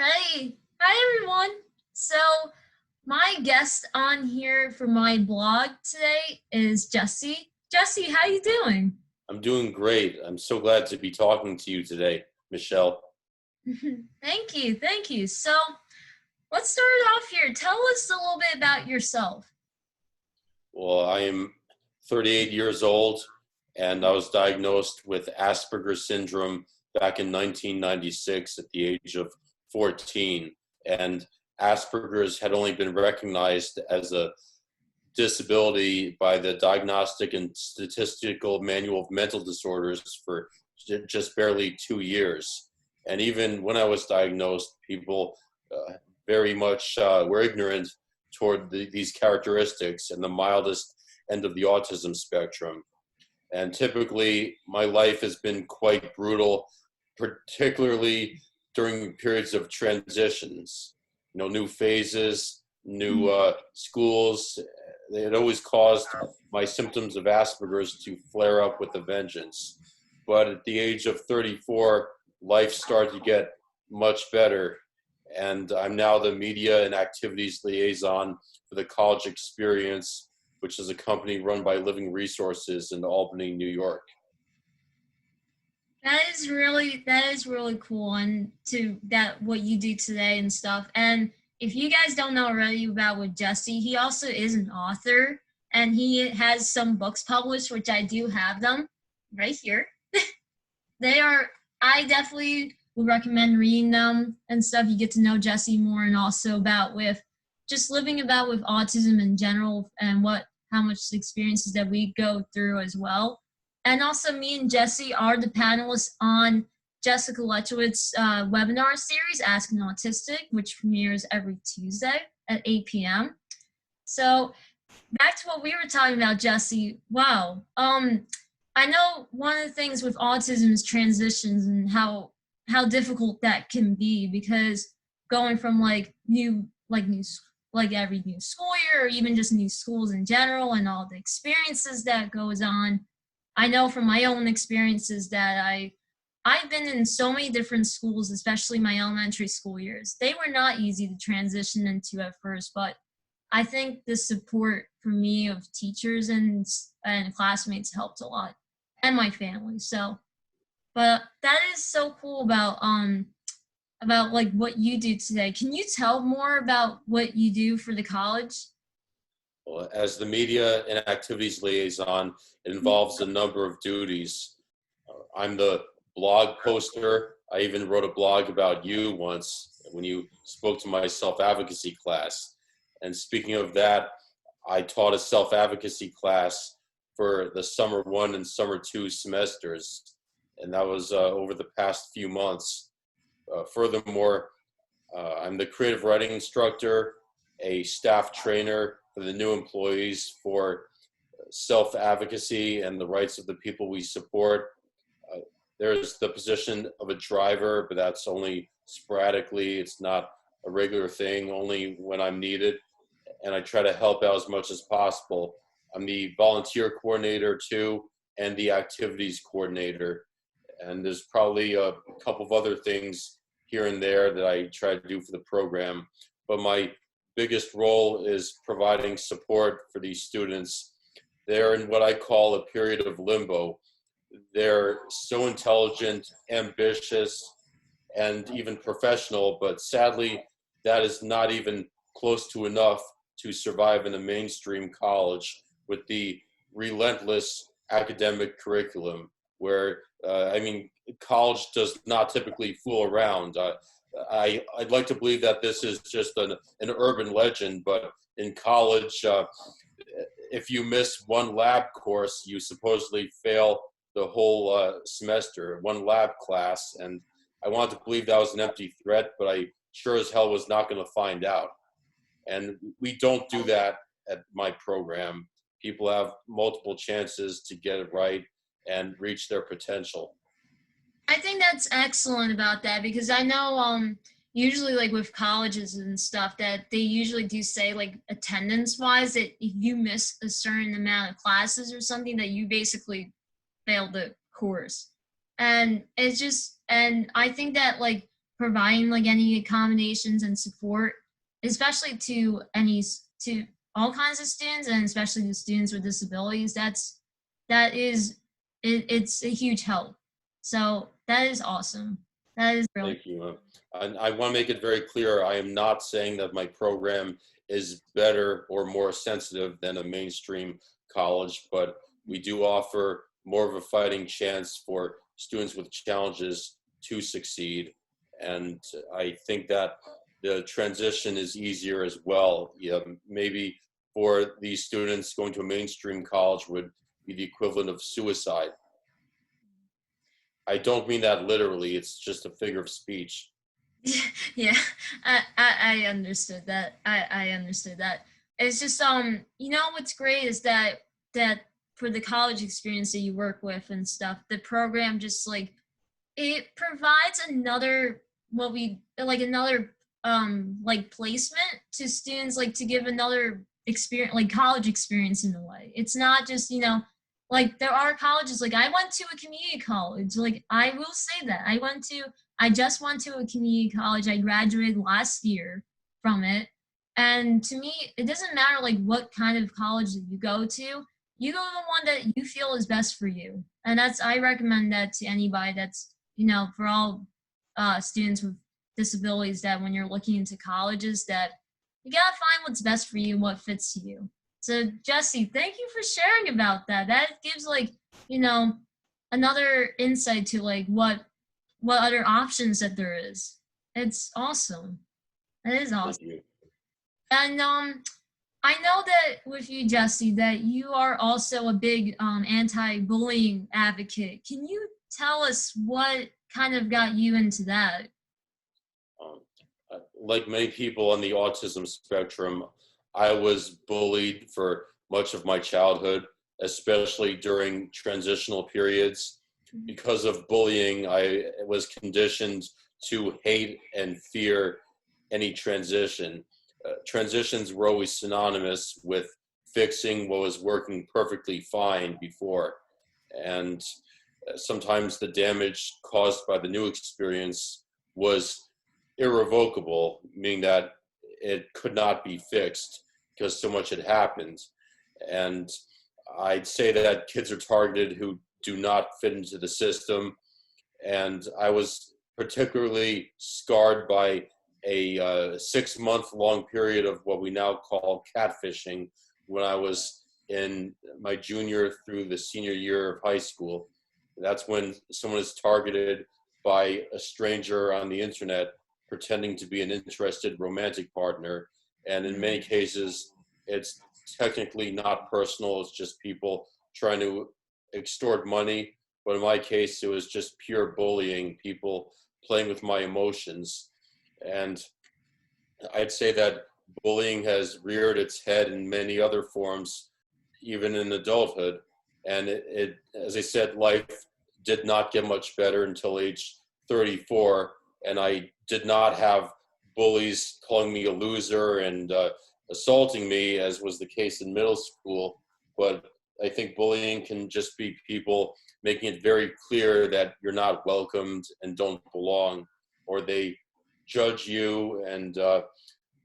Alright. Hi everyone. So my guest on here for my blog today is Jesse. Jesse, how you doing? I'm doing great. I'm so glad to be talking to you today, Michelle. Thank you. So let's start off here. Tell us a little bit about yourself. Well, I am 38 years old, and I was diagnosed with Asperger's syndrome back in 1996 at the age of 14. And Asperger's had only been recognized as a disability by the Diagnostic and Statistical Manual of Mental Disorders for just barely 2 years. And even when I was diagnosed, people very much were ignorant toward these characteristics and the mildest end of the autism spectrum. And typically, my life has been quite brutal, particularly during periods of transitions, new phases, new schools. It always caused my symptoms of Asperger's to flare up with a vengeance. But at the age of 34, life started to get much better. And I'm now the media and activities liaison for the College Experience, which is a company run by Living Resources in Albany, New York. That is really cool, and to that what you do today and stuff. And if you guys don't know already about with Jesse, he also is an author, and he has some books published, which I do have them right here. They are I definitely would recommend reading them and stuff. You get to know Jesse more, and also about with just living about with autism in general and how much experiences that we go through as well. And also, me and Jesse are the panelists on Jessica Lechowitz's webinar series, Ask an Autistic, which premieres every Tuesday at 8 p.m. So back to what we were talking about, Jesse. Wow. I know one of the things with autism is transitions and how difficult that can be, because going from every new school year, or even just new schools in general, and all the experiences that goes on. I know from my own experiences that I've been in so many different schools, especially my elementary school years. They were not easy to transition into at first, but I think the support for me of teachers and classmates helped a lot, and my family. So, but that is so cool about like what you do today. Can you tell more about what you do for the college? Well, as the media and activities liaison, it involves a number of duties. I'm the blog poster. I even wrote a blog about you once when you spoke to my self-advocacy class. And speaking of that, I taught a self-advocacy class for the summer 1 and summer 2 semesters. And that was over the past few months. Furthermore, I'm the creative writing instructor, a staff trainer for the new employees for self-advocacy and the rights of the people we support. There's the position of a driver, but that's only sporadically. It's not a regular thing, only when I'm needed. And I try to help out as much as possible. I'm the volunteer coordinator too, and the activities coordinator. And there's probably a couple of other things here and there that I try to do for the program. But my biggest role is providing support for these students. They're in what I call a period of limbo. They're so intelligent, ambitious, and even professional, but sadly, that is not even close to enough to survive in a mainstream college with the relentless academic curriculum, where college does not typically fool around. I'd like to believe that this is just an urban legend, but in college, if you miss one lab course, you supposedly fail the whole semester, one lab class. And I wanted to believe that was an empty threat, but I sure as hell was not going to find out. And we don't do that at my program. People have multiple chances to get it right and reach their potential. I think that's excellent about that, because I know usually like with colleges and stuff that they usually do say like attendance wise that if you miss a certain amount of classes or something that you basically failed the course. And I think that like providing like any accommodations and support, especially to to all kinds of students, and especially the students with disabilities. That is it's a huge help. So that is awesome. That is really Thank you. And I want to make it very clear, I am not saying that my program is better or more sensitive than a mainstream college, but we do offer more of a fighting chance for students with challenges to succeed. And I think that the transition is easier as well. Yeah, maybe for these students, going to a mainstream college would be the equivalent of suicide. I don't mean that literally, it's just a figure of speech. yeah, I understood that. I understood that. It's just you know what's great is that for the college experience that you work with and stuff, the program just like it provides another what we like another like placement to students, like to give another experience, like college experience in a way. It's not just, you know, like there are colleges, like I went to a community college, like I will say that I just went to a community college. I graduated last year from it. And to me, it doesn't matter like what kind of college that you go to the one that you feel is best for you. And I recommend that to anybody that's, you know, for all students with disabilities, that when you're looking into colleges, that you gotta find what's best for you, what fits you. So Jesse, thank you for sharing about that. That gives like, you know, another insight to like what other options that there is. It's awesome. That is Thank awesome. you. And I know that with you, Jesse, that you are also a big anti-bullying advocate. Can you tell us what kind of got you into that? Um, like many people on the autism spectrum, I was bullied for much of my childhood, especially during transitional periods. Because of bullying, I was conditioned to hate and fear any transition. Transitions were always synonymous with fixing what was working perfectly fine before. And sometimes the damage caused by the new experience was irrevocable, meaning that it could not be fixed because so much had happened. And I'd say that kids are targeted who do not fit into the system. And I was particularly scarred by a 6-month long period of what we now call catfishing when I was in my junior through the senior year of high school. That's when someone is targeted by a stranger on the internet pretending to be an interested romantic partner. And in many cases, it's technically not personal, it's just people trying to extort money. But in my case, it was just pure bullying, people playing with my emotions. And I'd say that bullying has reared its head in many other forms, even in adulthood. And as I said, life did not get much better until age 34. And I did not have bullies calling me a loser and assaulting me, as was the case in middle school. But I think bullying can just be people making it very clear that you're not welcomed and don't belong, or they judge you and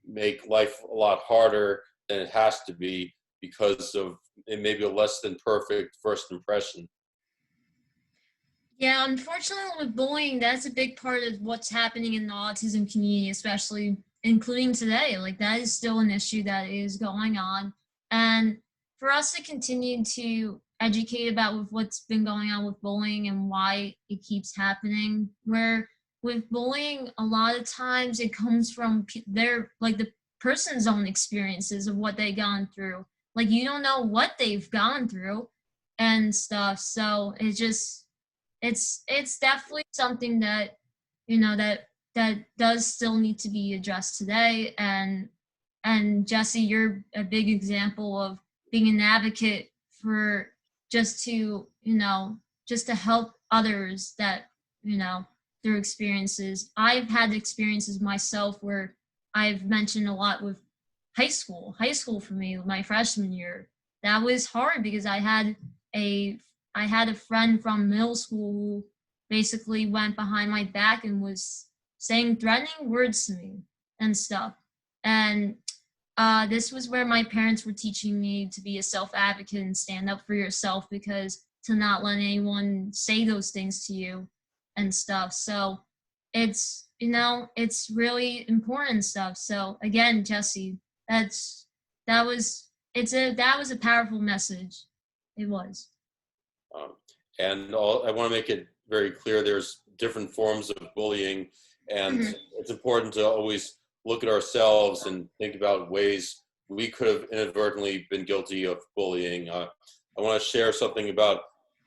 make life a lot harder than it has to be because of maybe a less than perfect first impression. Yeah, unfortunately with bullying, that's a big part of what's happening in the autism community, especially including today. Like that is still an issue that is going on. And for us to continue to educate about with what's been going on with bullying and why it keeps happening, where with bullying, a lot of times it comes from their like the person's own experiences of what they've gone through. Like you don't know what they've gone through and stuff. So it's definitely something that, you know, that does still need to be addressed today. And Jesse, you're a big example of being an advocate for just to, you know, just to help others that, you know, through experiences. I've had experiences myself where I've mentioned a lot with high school for me, my freshman year. That was hard because a I had a friend from middle school who basically went behind my back and was saying threatening words to me and stuff. And this was where my parents were teaching me to be a self advocate and stand up for yourself, because to not let anyone say those things to you and stuff. So it's, it's really important stuff. So again, Jesse, that's that was that was a powerful message. It was. Um, I want to make it very clear there's different forms of bullying, and Mhm. it's important to always look at ourselves and think about ways we could have inadvertently been guilty of bullying. I want to share something about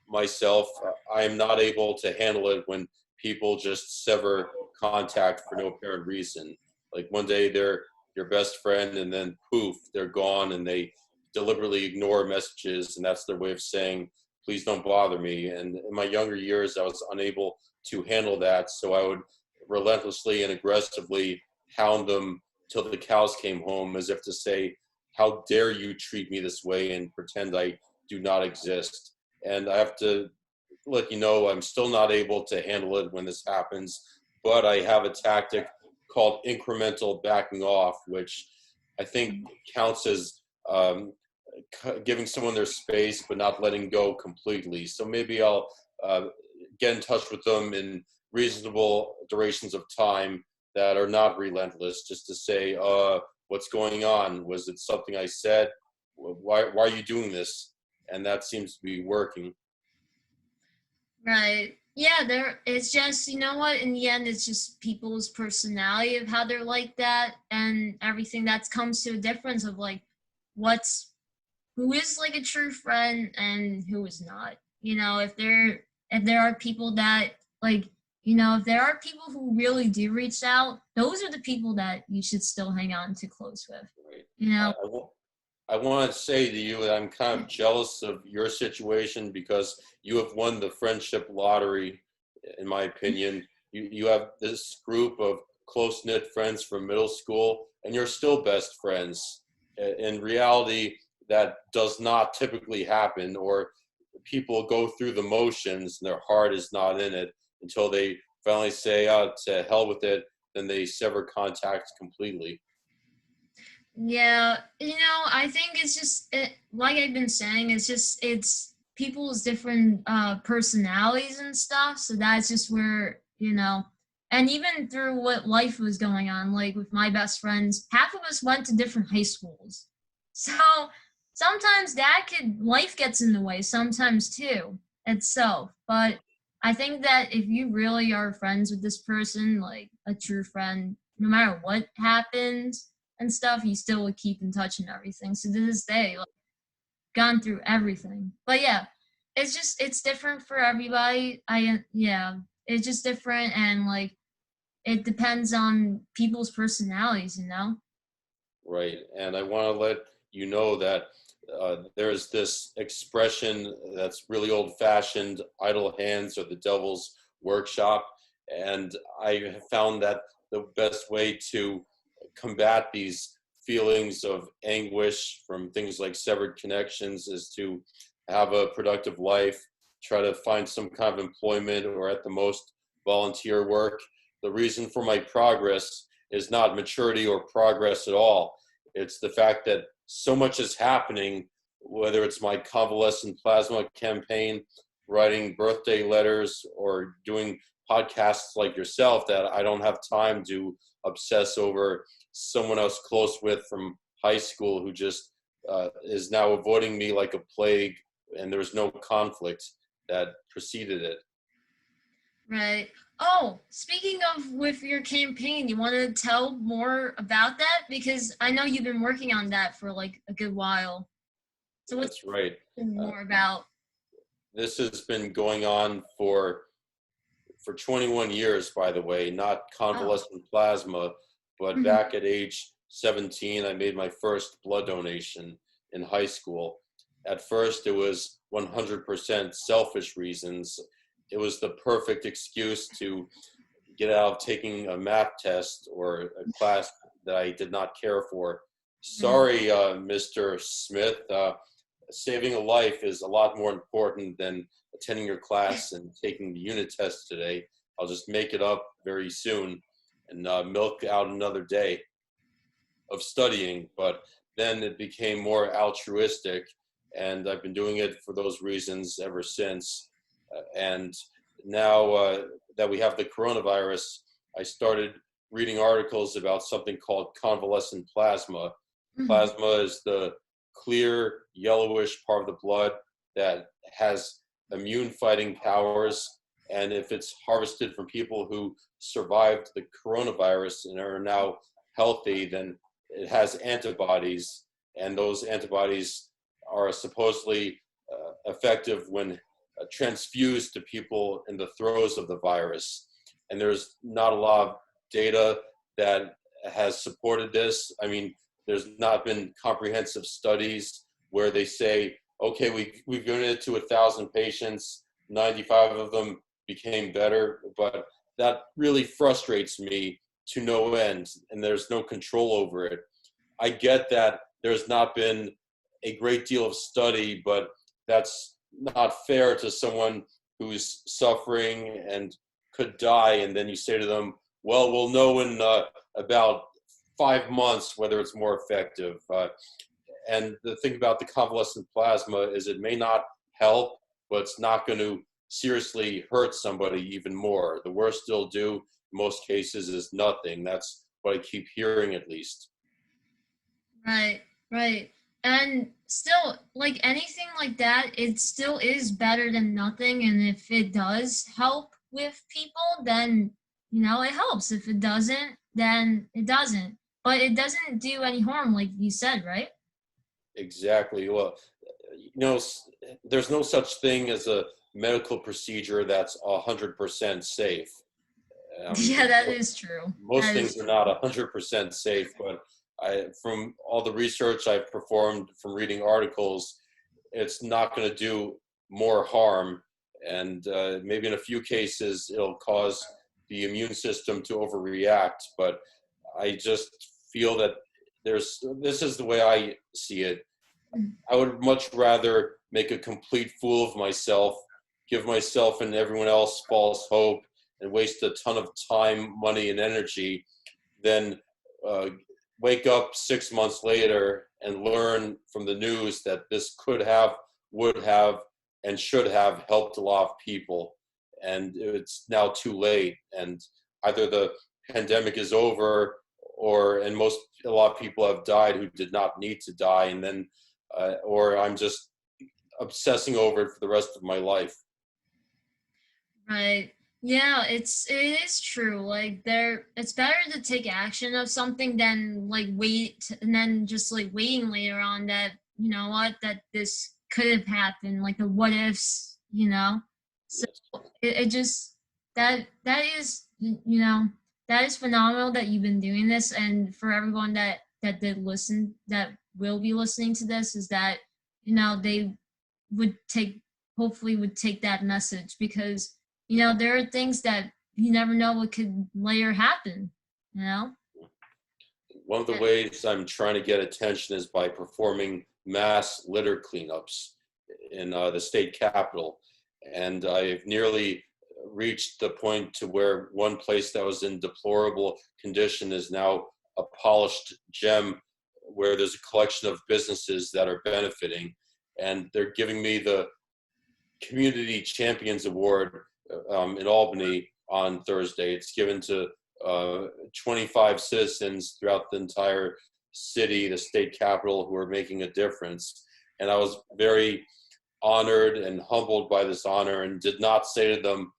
myself. I am not able to handle it when people just sever contact for no apparent reason. Like one day they're your best friend, and then poof, they're gone, and they deliberately ignore messages, and that's their way of saying, please don't bother me. And in my younger years, I was unable to handle that. So I would relentlessly and aggressively hound them till the cows came home, as if to say, how dare you treat me this way, and pretend I do not exist. And I have to let you know I'm still not able to handle it when this happens, but I have a tactic called incremental backing off, which I think counts as giving someone their space but not letting go completely. So maybe I'll get in touch with them in reasonable durations of time that are not relentless, just to say, what's going on? Was it something I said? Why are you doing this? And that seems to be working. Right. Yeah, it's just, you know what, in the end it's just people's personality of how they're like that, and everything that comes to a difference of like what's who is like a true friend and who is not. If there are people that like, if there are people who really do reach out, those are the people that you should still hang on to close with. Right. You know. I want to say to you that I'm kind of jealous of your situation because you have won the friendship lottery, in my opinion. You have this group of close knit friends from middle school, and you're still best friends. In reality, that does not typically happen, or people go through the motions and their heart is not in it until they finally say, oh, to hell with it, then they sever contact completely. Yeah, I think it's just like I've been saying, it's people's different personalities and stuff. So that's just where, and even through what life was going on, like with my best friends, half of us went to different high schools. So sometimes life gets in the way sometimes too itself. But I think that if you really are friends with this person, like a true friend, no matter what happens and stuff, you still would keep in touch and everything. So to this day, like, gone through everything. But yeah, it's different for everybody. Yeah, it's just different, and like it depends on people's personalities. Right. And I want to let you know that there's this expression that's really old fashioned, idle hands are the devil's workshop. And I have found that the best way to combat these feelings of anguish from things like severed connections is to have a productive life, try to find some kind of employment, or at the most volunteer work. The reason for my progress is not maturity or progress at all. It's the fact that so much is happening, whether it's my convalescent plasma campaign, writing birthday letters, or doing podcasts like yourself, that I don't have time to obsess over someone else close with from high school who just is now avoiding me like a plague, and there was no conflict that preceded it. Right. Oh, speaking of with your campaign, you want to tell more about that? Because I know you've been working on that for like a good while. So what's That's right. more about? This has been going on for 21 years, by the way, not Oh. convalescent plasma, but Mhm. back at age 17, I made my first blood donation in high school. At first, it was 100% selfish reasons. It was the perfect excuse to get out of taking a math test or a class that I did not care for. Mhm. Sorry, Mr. Smith. Saving a life is a lot more important than attending your class and taking the unit test today. I'll just make it up very soon. and milk out another day of studying. But then it became more altruistic, and I've been doing it for those reasons ever since. And now that we have the coronavirus, I started reading articles about something called convalescent plasma. Mhm. Plasma is the clear yellowish part of the blood that has immune fighting powers. And if it's harvested from people who survived the coronavirus and are now healthy, then it has antibodies. And those antibodies are supposedly effective when transfused to people in the throes of the virus. And there's not a lot of data that has supported this. I mean, there's not been comprehensive studies where they say, okay, we've given it to 1,000 patients, 95 of them became better, but that really frustrates me to no end, and there's no control over it. I get that there's not been a great deal of study, but that's not fair to someone who's suffering and could die, and then you say to them, well, we'll know in about 5 months whether it's more effective. And the thing about the convalescent plasma is it may not help, but it's not going to seriously hurt somebody even more. The worst it'll do in most cases is nothing. That's what I keep hearing, at least. Right, right. And still, like anything like that, it still is better than nothing. And if it does help with people, then, it helps. If it doesn't, then it doesn't. But it doesn't do any harm, like you said, right? Exactly. Well, there's no such thing as a medical procedure that's 100% safe. Um, Yeah, that is true. Most That is things are true. not 100% safe, but from all the research I've performed, from reading articles, it's not going to do more harm. And maybe in a few cases, it'll cause the immune system to overreact. But I just feel that this is the way I see it. Mm. I would much rather make a complete fool of myself, give myself and everyone else false hope, and waste a ton of time, money, and energy than uh, wake up 6 months later and learn from the news that this could have, would have, and should have helped a lot of people. And it's now too late. And either the pandemic is over, and a lot of people have died who did not need to die, and then, or I'm just obsessing over it for the rest of my life. Right. Yeah, it is true. Like it's better to take action of something than like wait and then just like waiting later on that, that this could have happened, like the what ifs. So Yes. it just that is that is phenomenal that you've been doing this, and for everyone that did listen, that will be listening to this, is that they would take hopefully would take that message, because there are things that you never know what could later happen, you know? One of the ways I'm trying to get attention is by performing mass litter cleanups in the state capitol. And I've nearly reached the point to where one place that was in deplorable condition is now a polished gem where there's a collection of businesses that are benefiting. And they're giving me the Community Champions Award in Albany on Thursday. It's given to 25 citizens throughout the entire city, the state capital, who are making a difference. And I was very honored and humbled by this honor, and did not say to them,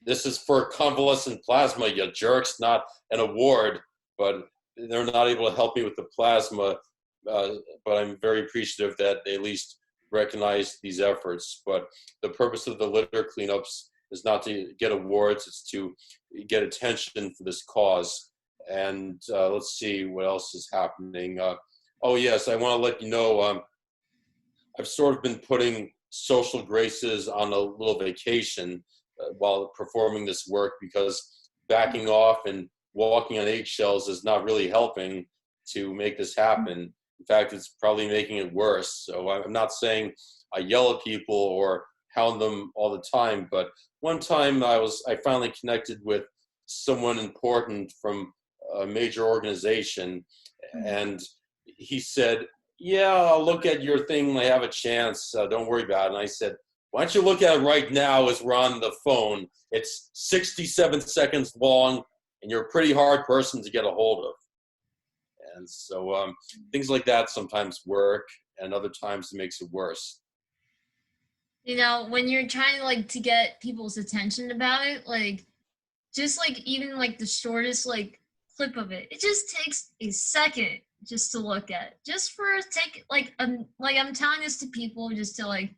this is for convalescent plasma, you jerks, not an award. But they're not able to help me with the plasma. But I'm very appreciative that they at least recognize these efforts. But the purpose of the litter cleanups is not to get awards, it's to get attention for this cause. And let's see what else is happening. Oh, yes, I want to let you know, I've sort of been putting social graces on a little vacation while performing this work, because backing off and walking on eggshells is not really helping to make this happen. In fact, it's probably making it worse. So I'm not saying I yell at people or hound them all the time, but one time I finally connected with someone important from a major organization, and he said, "Yeah, I'll look at your thing when I have a chance. Don't worry about it." And I said, "Why don't you look at it right now as we're on the phone? It's 67 seconds long, and you're a pretty hard person to get a hold of." And so things like that sometimes work, and other times it makes it worse. You know, when you're trying to get people's attention about it, like just like even like the shortest like clip of it, it just takes a second just to look at. Just for take like I'm telling this to people just to like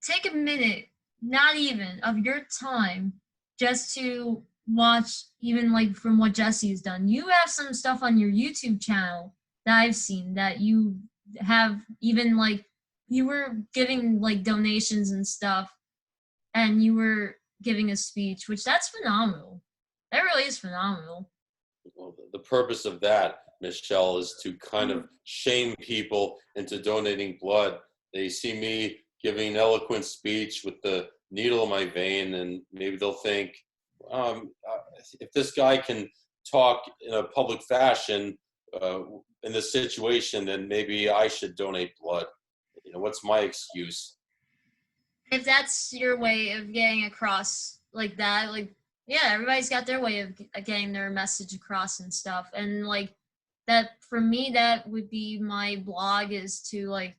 take a minute, not even of your time, just to watch even like from what Jesse's done. You have some stuff on your YouTube channel that I've seen that you have even like you were giving like donations and stuff and you were giving a speech, which that's phenomenal. That really is phenomenal. Well, the purpose of that, Michelle, is to kind of shame people into donating blood. They see me giving an eloquent speech with the needle in my vein, and maybe they'll think, if this guy can talk in a public fashion in this situation, then maybe I should donate blood. You know, what's my excuse? If that's your way of getting across like that, like yeah, everybody's got their way of getting their message across and stuff. And like that for me, that would be my blog is to like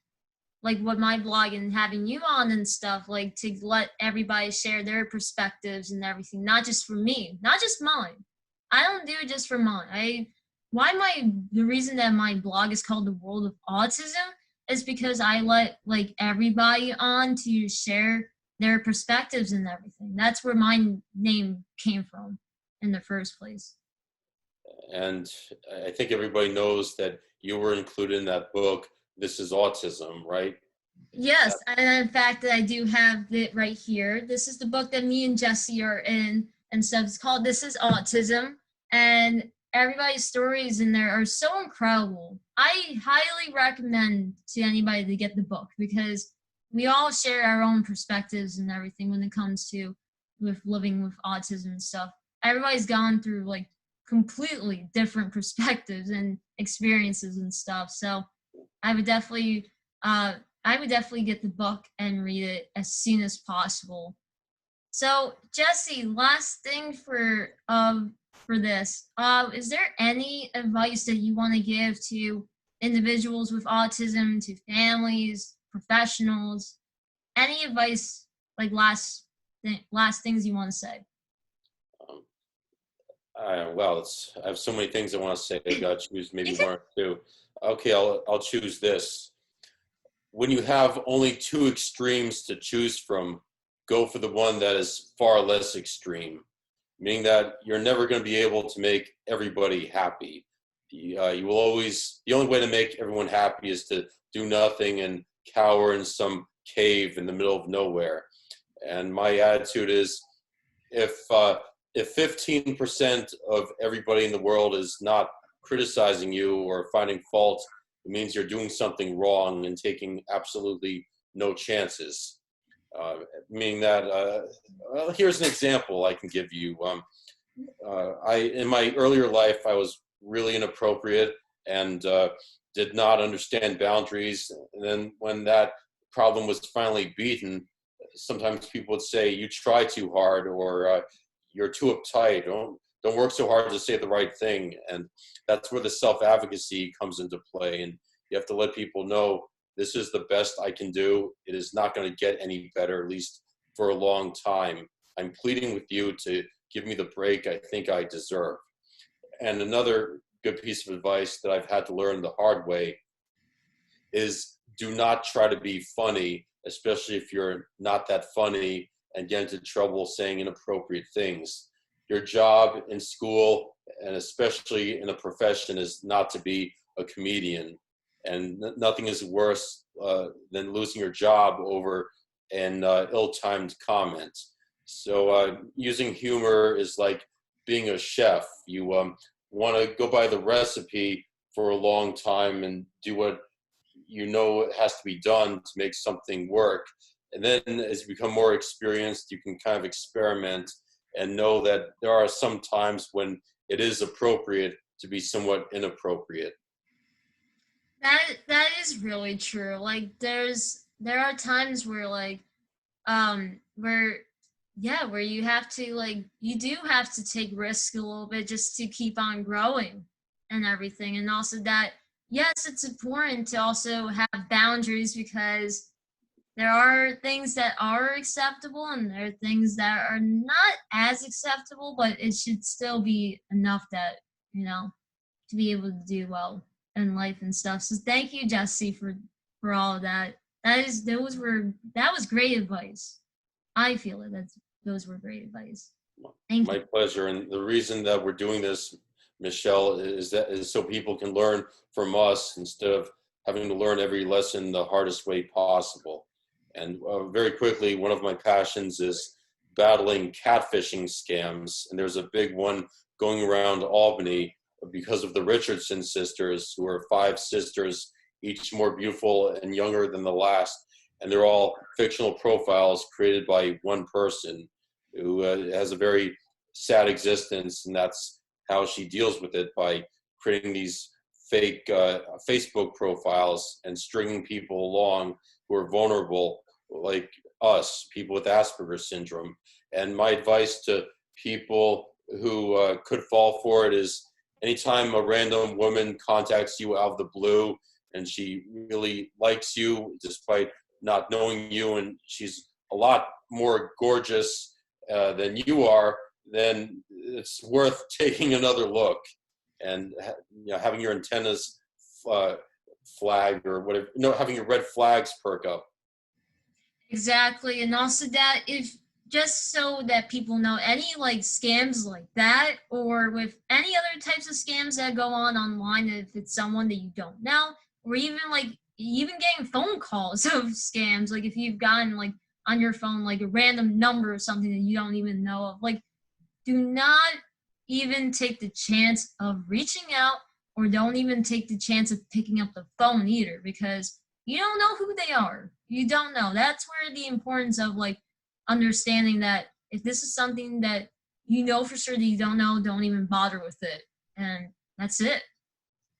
what my blog and having you on and stuff, like to let everybody share their perspectives and everything, not just for me, not just mine. I don't do it just for mine. The reason that my blog is called The World of Autism is because I let like everybody on to share their perspectives and everything. That's where my name came from in the first place. And I think everybody knows that you were included in that book, This is Autism, right? Yes, and in fact, I do have it right here. This is the book that me and Jesse are in and stuff. It's called This is Autism, and everybody's stories in there are so incredible. I highly recommend to anybody to get the book because we all share our own perspectives and everything when it comes to with living with autism and stuff. Everybody's gone through like completely different perspectives and experiences and stuff. So I would definitely get the book and read it as soon as possible. So Jesse, last thing for this, is there any advice that you want to give to individuals with autism, to families, professionals? Any advice, like last things you want to say? Well, I have so many things I want to say. I got to choose maybe You one or two. Okay, I'll choose this. When you have only two extremes to choose from, go for the one that is far less extreme, meaning that you're never going to be able to make everybody happy. You will always, the only way to make everyone happy is to do nothing and cower in some cave in the middle of nowhere. And my attitude is, if 15% of everybody in the world is not criticizing you or finding fault, it means you're doing something wrong and taking absolutely no chances. Meaning that, here's an example I can give you. In my earlier life, I was really inappropriate and did not understand boundaries. And then when that problem was finally beaten, sometimes people would say, "You try too hard," or "You're too uptight. Don't work so hard to say the right thing." And that's where the self-advocacy comes into play. And you have to let people know, this is the best I can do. It is not going to get any better, at least for a long time. I'm pleading with you to give me the break I think I deserve. And another good piece of advice that I've had to learn the hard way is, do not try to be funny, especially if you're not that funny and get into trouble saying inappropriate things. Your job in school, and especially in a profession, is not to be a comedian. And nothing is worse than losing your job over an ill-timed comment. So using humor is like being a chef. You want to go by the recipe for a long time and do what you know has to be done to make something work. And then as you become more experienced, you can kind of experiment and know that there are some times when it is appropriate to be somewhat inappropriate. That is really true. Like there are times where like where yeah, where you have to like you do have to take risks a little bit just to keep on growing and everything. And also that yes, it's important to also have boundaries because there are things that are acceptable and there are things that are not as acceptable, but it should still be enough that, you know, to be able to do well in life and stuff. So thank you, Jesse, for all of that. That was great advice. I feel it. Those were great advice. Thank My you. pleasure. And the reason that we're doing this, Michelle, is so people can learn from us instead of having to learn every lesson the hardest way possible. And very quickly, one of my passions is battling catfishing scams. And there's a big one going around Albany because of the Richardson sisters, who are 5 sisters, each more beautiful and younger than the last. And they're all fictional profiles created by one person who has a very sad existence, and that's how she deals with it, by creating these fake Facebook profiles and stringing people along who are vulnerable, like us, people with Asperger's syndrome. And my advice to people who could fall for it is, anytime a random woman contacts you out of the blue and she really likes you despite not knowing you, and she's a lot more gorgeous than you are, then it's worth taking another look and having your antennas flag or whatever, having your red flags perk up. Exactly. And also that if just so that people know any like scams like that or with any other types of scams that go on online, if it's someone that you don't know, or even getting phone calls of scams, like if you've gotten like on your phone like a random number or something that you don't even know of, like do not even take the chance of reaching out or don't even take the chance of picking up the phone either because you don't know who they are. You don't know. That's where the importance of like understanding that if this is something that you know for sure that you don't know, don't even bother with it. And that's it.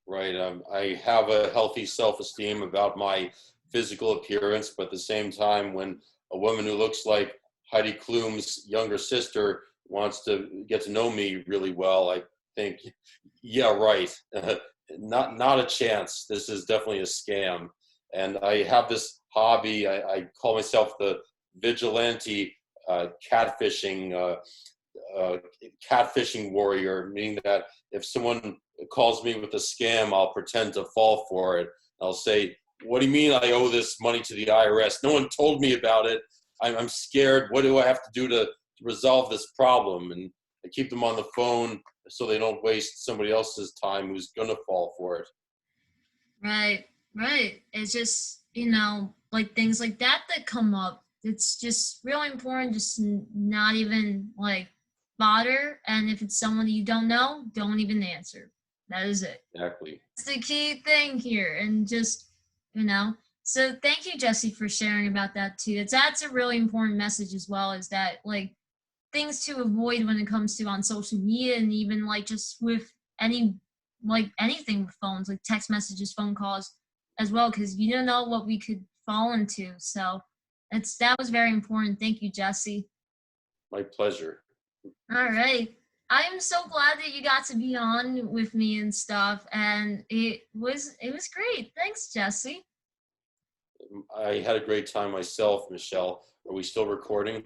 Right. I have a healthy self-esteem about my physical appearance, but at the same time, when a woman who looks like Heidi Klum's younger sister wants to get to know me really well, I think, yeah, right. Not a chance. This is definitely a scam. And I have this hobby. I call myself the vigilante catfishing catfishing warrior, meaning that if someone calls me with a scam, I'll pretend to fall for it. I'll say, "What do you mean I owe this money to the IRS? No one told me about it. I'm scared. What do I have to do to resolve this problem?" And I keep them on the phone so they don't waste somebody else's time who's going to fall for it. Right, right. It's just, you know, like things like that come up. It's just really important just not even like bother. And if it's someone that you don't know, don't even answer. That is it. Exactly. That's the key thing here. And just, you know, so thank you, Jesse, for sharing about that too. That's a really important message as well, is that like things to avoid when it comes to on social media and even like just with any like anything with phones, like text messages, phone calls as well, because you don't know what we could fall into. So that was very important. Thank you, Jesse. My pleasure. All right. I am so glad that you got to be on with me and stuff, and it was great. Thanks, Jesse. I had a great time myself, Michelle. Are we still recording?